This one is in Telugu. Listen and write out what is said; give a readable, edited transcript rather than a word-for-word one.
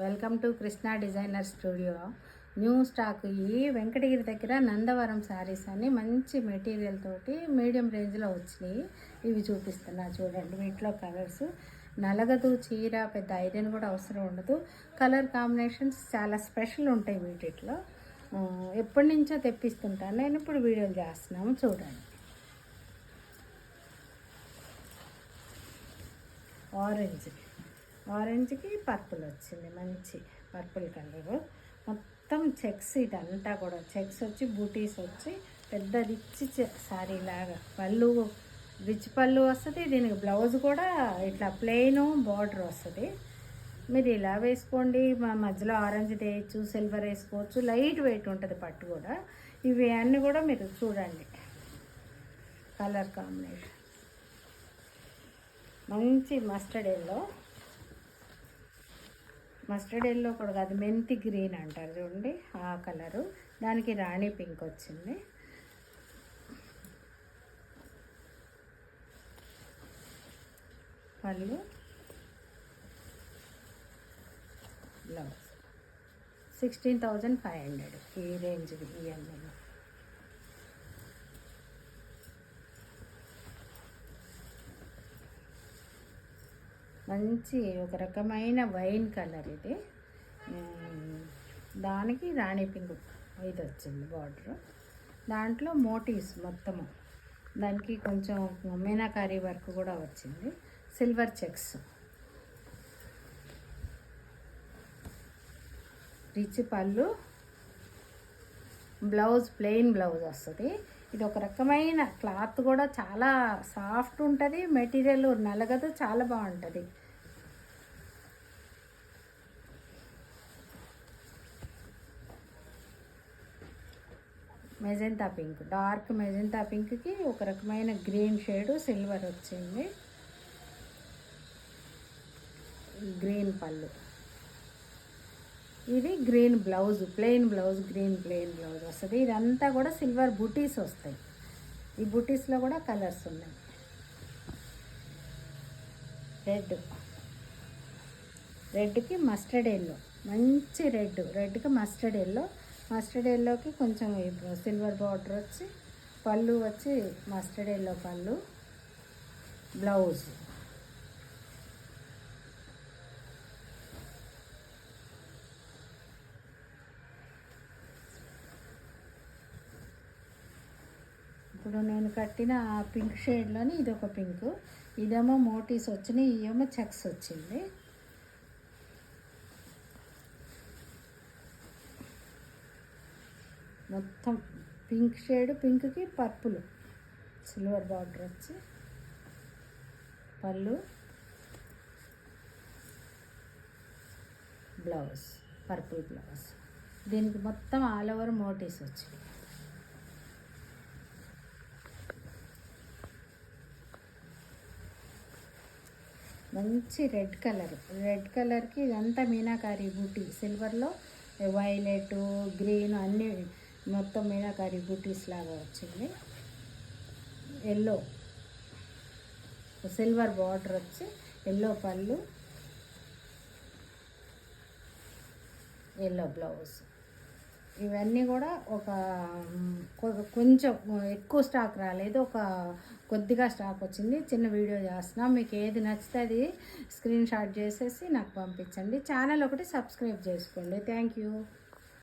Welcome to Krishna designer studio. New stock ఈ వెంకటగిరి దగ్గర నందవరం శారీస్ అని మంచి మెటీరియల్ తోటి మీడియం రేంజ్లో వచ్చినాయి. ఇవి చూపిస్తున్నా చూడండి. వీటిలో కలర్స్ నలగదు, చీర పెద్ద ఐరన్ కూడా అవసరం ఉండదు. కలర్ కాంబినేషన్స్ చాలా స్పెషల్ ఉంటాయి వీటిలో. ఎప్పటి నుంచో తెప్పిస్తుంటాను నేను, ఇప్పుడు వీడియోలు చేస్తున్నాము చూడండి. ఆరెంజ్కి పర్పుల్ వచ్చింది, మంచి పర్పుల్ కలరు. మొత్తం చెక్స్, ఇదంతా కూడా చెక్స్ వచ్చి బూటీస్ వచ్చి పెద్ద రిచ్ శారీ లాగా. పళ్ళు రిచ్ పళ్ళు వస్తుంది. దీనికి బ్లౌజ్ కూడా ఇట్లా ప్లెయిన్ బార్డర్ వస్తుంది. మీరు ఇలా వేసుకోండి, మా మధ్యలో ఆరెంజ్ వేయచ్చు, సిల్వర్ వేసుకోవచ్చు. లైట్ వెయిట్ ఉంటుంది పట్టు కూడా. ఇవి అన్నీ కూడా మీరు చూడండి. కలర్ కాంబినేషన్ మంచి మస్టర్డ్ ఎల్లో కూడా కాదు, మెంతి గ్రీన్ అంటారు చూడండి, ఆ కలరు. దానికి రాణి పింక్ వచ్చింది. పళ్ళు, బ్లౌజ్ 16,500 ఈ రేంజ్ది. ఇవన్నీ మంచి ఒక రకమైన వైన్ కలర్ ఇది. దానికి రాణి పింక్ ఇది వచ్చింది బార్డర్. దాంట్లో మోటివ్స్ మొత్తము, దానికి కొంచెం మీనాకారీ వర్క్ కూడా వచ్చింది. సిల్వర్ చెక్స్, రిచ్ పళ్ళు, బ్లౌజ్ ప్లెయిన్ బ్లౌజ్ వస్తుంది. ఇది ఒక రకమైన క్లాత్ కూడా చాలా సాఫ్ట్ ఉంటుంది. మెటీరియల్ నలగదు, చాలా బాగుంటుంది. మెజెంతా పింక్, డార్క్ మెజెంతా పింక్కి ఒక రకమైన గ్రీన్ షేడు సిల్వర్ వచ్చింది. గ్రీన్ పళ్ళు, ఇది green blouse, plain blouse, green plain blouse వస్తుంది. ఇదంతా కూడా సిల్వర్ బుటీస్ వస్తాయి. ఈ బుటీస్లో కూడా కలర్స్ ఉన్నాయి. రెడ్కి మస్టర్డ్ ఎల్లో, మంచి రెడ్కి మస్టర్డ్ ఎల్లోకి కొంచెం సిల్వర్ బార్డర్ వచ్చి, పళ్ళు వచ్చి మస్టర్డ్ ఎల్లో పళ్ళు, బ్లౌజ్ ఇప్పుడు నేను కట్టిన ఆ పింక్ షేడ్లోని ఇదొక పింక్, ఇదేమో మోటీస్ వచ్చినాయి, ఇవేమో చెక్స్ వచ్చింది. మొత్తం పింక్ షేడ్, పింక్కి పర్పుల్ సిల్వర్ బార్డర్ వచ్చి, పళ్ళు, బ్లౌజ్ పర్పుల్ బ్లౌజ్. దీనికి మొత్తం ఆల్ ఓవర్ మోటీస్ వచ్చింది. మంచి రెడ్ కలర్కి ఇదంతా మీనాకారీ బూటీ, సిల్వర్లో వైలెట్, గ్రీన్ అన్నీ మొత్తం మీనాకారీ బూటీస్ లాగా వచ్చింది. ఎల్లో సిల్వర్ బార్డర్ వచ్చి, ఎల్లో పళ్ళు, ఎల్లో బ్లౌజ్. ఇవన్నీ కూడా కొంచెం ఎక్కువ స్టాక్ రాలేదు, కొద్దిగా స్టాక్ వచ్చింది. చిన్న వీడియో చేస్తున్నాం. మీకు ఏది నచ్చితే అది స్క్రీన్ షాట్ చేసేసి నాకు పంపించండి. ఛానల్ ఒకటి సబ్స్క్రైబ్ చేసుకోండి. Thank you.